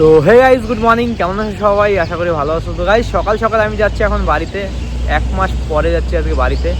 তো hey guys, good morning. কেমন আছো সবাই? আশা করি ভালো আছো। তো গাইস, সকাল সকাল আমি যাচ্ছি এখন বাড়িতে। 1 মাস পরে যাচ্ছি আজকে বাড়িতে।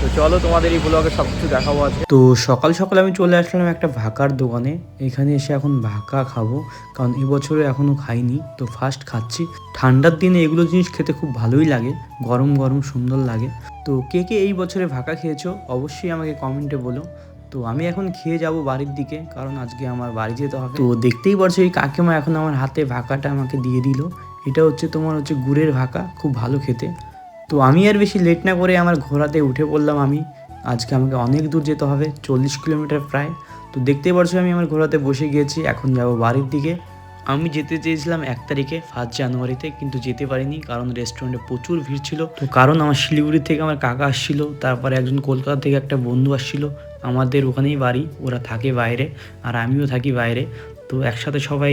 তো চলো তোমাদের এই ব্লগে সব কিছু দেখাবো আজকে। তো সকাল সকাল আমি চলে আসলাম একটা ভাকার দোকানে। এখানে এসে এখন ভাকা খাবো, কারণ এবছরে এখনও খাইনি, তো ফার্স্ট খাচ্ছি। ঠান্ডার দিনে এগুলো জিনিস খেতে খুব ভালোই লাগে, গরম গরম সুন্দর লাগে। তো কে কে এই বছরে ভাকা খেয়েছো অবশ্যই আমাকে কমেন্টে বলো। তো আমি এখন খেয়ে যাব বাড়ির দিকে, কারণ আজকে আমার বাড়ি যেতে হবে। তো দেখতেই পারছো এই কাকিমা এখন আমার হাতে ভাকাটা আমাকে দিয়ে দিল। এটা হচ্ছে তোমার গুড়ের ভাকা, খুব ভালো খেতে। তো আমি আর বেশি লেট না করে আমার ঘোড়াতে উঠে পড়লাম। আমি আজকে আমাকে অনেক দূর যেতে হবে, 40 কিলোমিটার প্রায়। তো দেখতেই পারছো আমি আমার ঘোড়াতে বসে গিয়েছি, এখন যাব বাড়ির দিকে। আমি যেতে চেয়েছিলাম 1 তারিখে 1 জানুয়ারিতে, কিন্তু যেতে পারিনি কারণ রেস্টুরেন্টে প্রচুর ভিড় ছিল। তো কারণ আমার শিলিগুড়ি থেকে আমার কাকা আসছিল, তারপরে একজন কলকাতা থেকে একটা বন্ধু আসছিল। আমাদের ওখানেই বাড়ি, ওরা থাকে বাইরে আর আমিও থাকি বাইরে। তো একসাথে সবাই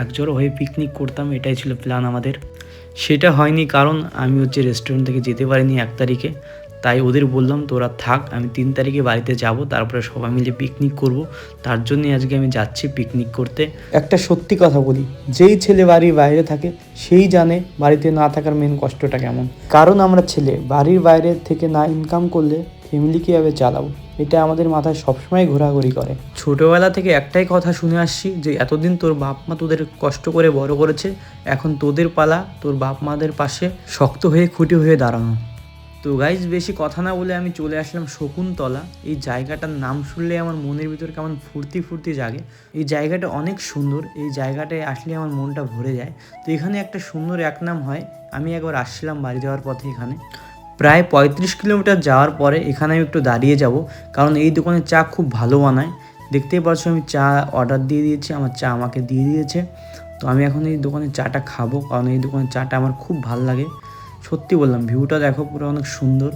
একজোড়ো হয়ে পিকনিক করতাম, এটাই ছিল প্ল্যান আমাদের। সেটা হয়নি কারণ আমি রেস্টুরেন্ট থেকে যেতে পারিনি 1 তারিখে। তাই ওদের বললাম তোরা থাক, আমি 3 তারিখে বাড়িতে যাব, তারপরে সবাই মিলে পিকনিক করব। তার জন্যই আজকে আমি যাচ্ছি পিকনিক করতে। একটা সত্যি কথা বলি, যেই ছেলে বাড়ির বাইরে থাকে সেই জানে বাড়িতে না থাকার মেন কষ্টটা কেমন। কারণ আমরা ছেলে বাড়ির বাইরে থেকে না ইনকাম করলে ফ্যামিলি কীভাবে চালাবো, এটা আমাদের মাথায় সবসময় ঘোরাঘুরি করে। ছোটোবেলা থেকে একটাই কথা শুনে আসছি যে এতদিন তোর বাপ মা তোদের কষ্ট করে বড় করেছে, এখন তোদের পালা তোর বাপ মাদের পাশে শক্ত হয়ে খুঁটি হয়ে দাঁড়ানো। তো গাইজ, বেশি কথা না বলে আমি চলে আসলাম শকুন্তলা। এই জায়গাটার নাম শুনলে আমার মনের ভিতর কেমন ফুর্তি ফুর্তি জাগে। এই জায়গাটা অনেক সুন্দর, এই জায়গাটায় আসলে আমার মনটা ভরে যায়। তো এখানে একটা সুন্দর এক নাম হয়। আমি একবার আসছিলাম বাড়ি যাওয়ার পথে, এখানে প্রায় 35 কিলোমিটার যাওয়ার পরে এখানে আমি একটু দাঁড়িয়ে যাব, কারণ এই দোকানে চা খুব ভালো বানায়। দেখতেই পাচ্ছ আমি চা অর্ডার দিয়ে দিয়েছি, আমার চা আমাকে দিয়ে দিয়েছে। তো আমি এখন এই দোকানে চাটা খাবো, কারণ এই দোকানের চাটা আমার খুব ভালো লাগে। সত্যি বললাম, ভিউটা দেখো পুরো অনেক সুন্দর।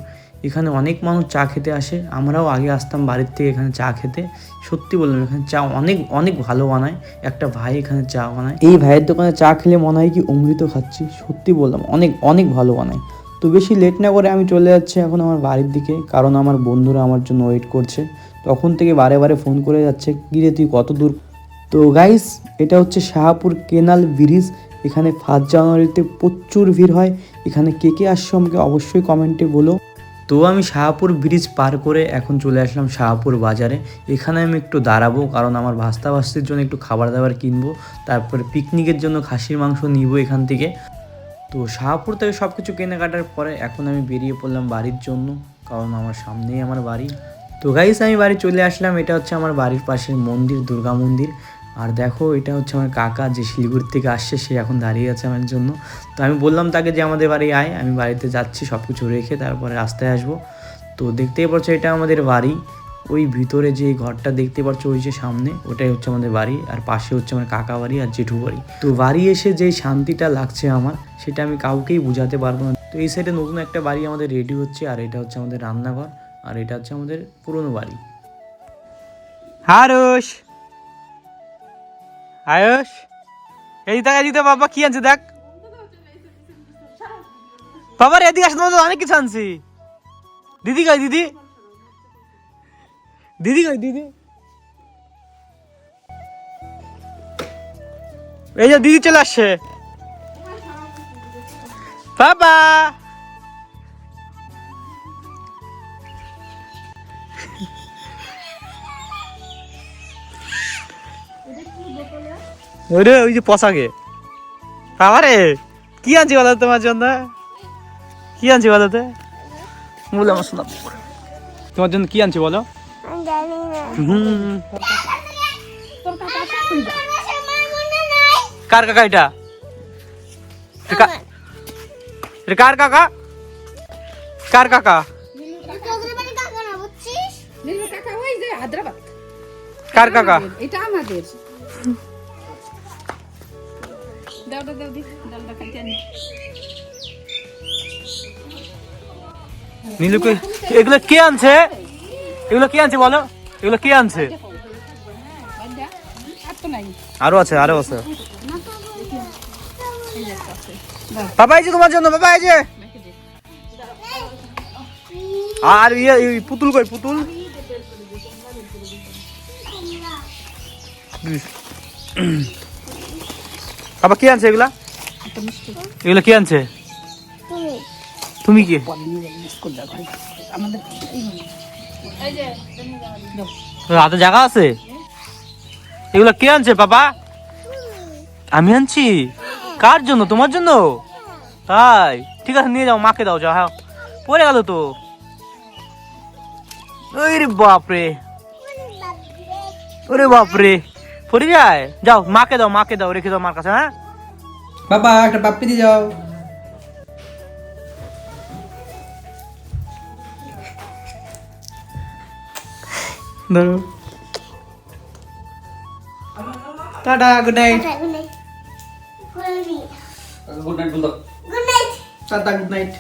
এখানে অনেক মানুষ চা খেতে আসে, আমরাও আগে আসতাম বাড়ির থেকে এখানে চা খেতে। সত্যি বললাম, এখানে চা অনেক অনেক ভালো বানায়। একটা ভাই এখানে চা বানায়, এই ভাইয়ের দোকানে চা খেলে মনে হয় কি অমৃত খাচ্ছি। সত্যি বললাম, অনেক অনেক ভালো বানায়। তো বেশি লেট না করে আমি চলে যাচ্ছি এখন আমার বাড়ির দিকে, কারণ আমার বন্ধুরা আমার জন্য ওয়েট করছে। তখন থেকে বারে বারে ফোন করে যাচ্ছে, কিরে তুই কত দূর। তো গাইস, এটা হচ্ছে শাহপুর কেনাল ব্রিজ। এখানে 1 জানুয়ারিতে প্রচুর ভিড় হয়। এখানে কে কে আসছো আমাকে অবশ্যই কমেন্টে বলো। তো আমি শাহপুর ব্রিজ পার করে এখন চলে আসলাম শাহপুর বাজারে। এখানে আমি একটু দাঁড়াবো, কারণ আমার ভাস্তা ভাস্তির জন্য একটু খাবার দাবার কিনবো, তারপরে পিকনিকের জন্য খাসির মাংস নিব এখান থেকে। তো শাহপুর থেকে সব কিছু কেনাকাটার পরে এখন আমি বেরিয়ে পড়লাম বাড়ির জন্য, কারণ আমার সামনেই আমার বাড়ি। তো গাইস, আমি বাড়ি চলে আসলাম। এটা হচ্ছে আমার বাড়ির পাশের মন্দির, দুর্গা মন্দির। আর দেখো, এটা হচ্ছে আমার কাকা যে শিলিগুড়ি থেকে আসছে, সে এখন দাঁড়িয়ে আছে আমার জন্য। তো আমি বললাম তাকে যে আমাদের বাড়ি আয়, আমি বাড়িতে যাচ্ছি, সব কিছু রেখে তারপরে রাস্তায় আসবো। তো দেখতেই পাচ্ছ এটা আমাদের বাড়ি। ওই ভিতরে যে ঘরটা দেখতে পাচ্ছ ওই যে সামনে, ওটাই হচ্ছে আমাদের বাড়ি। আর পাশে হচ্ছে আমার কাকা বাড়ি আর জেঠু বাড়ি। তো বাড়ি এসে যেই শান্তিটা লাগছে আমার, সেটা আমি কাউকেই বোঝাতে পারবো না। তো এই সাইডে নতুন একটা বাড়ি আমাদের রেডি হচ্ছে, আর এটা হচ্ছে আমাদের রান্নাঘর, আর এটা হচ্ছে আমাদের পুরনো বাড়ি। আয়ুষ, আয়ুষ, এই দেখা দিতে বাবা কি আনছে দেখ। বাবার এদিকে আসতে অনেক কিছু আনছি। দিদি কই দিদি, দিদি কই দিদি, এই যে দিদি চলে আসছে। বাবা ওরে, ওই যে পোশাকে। বাবা রে, কি আনছি বলো তোমার জন্য? কি আনছি বলো তো? বলে আমার শোনা, তোমার জন্য কি আনছি বলো? কার কাকা এটা? কার কাকা? কার কাকা? কার কাকা? এটা আমাদের। নীলু কই? এগুলো কে আনছে? এগুলো কে আনছে বলো? এগুলো কে আনছে? আরো আছে, আরো আছে। বাবা এই যে তোমার জন্য, বাবা এই যে। আর ইয়ে পুতুল কই? পুতুল বাবা কি আনছে এগুলা? এগুলা কি আনছে? তুমি কি হাতে জায়গা আছে? এগুলা কে আনছে বাবা? আমি আনছি। কার জন্য? তোমার জন্য? তাই ঠিক আছে, নিয়ে যাও, মাকে দাও, যাও। হ্যাঁ, পড়ে গেল তো। ওরে বাপরে, ওরে বাপরে, পড়ে যায়। যাও, মাকে দাও, মাকে দাও, রেখে দাও মার কাছে। হ্যাঁ বাবা একটা পাপ্পি দিয়ে যাও। ধরো। Tata, good night. Good night. Good night বল দাও। Good night. Tata, good night.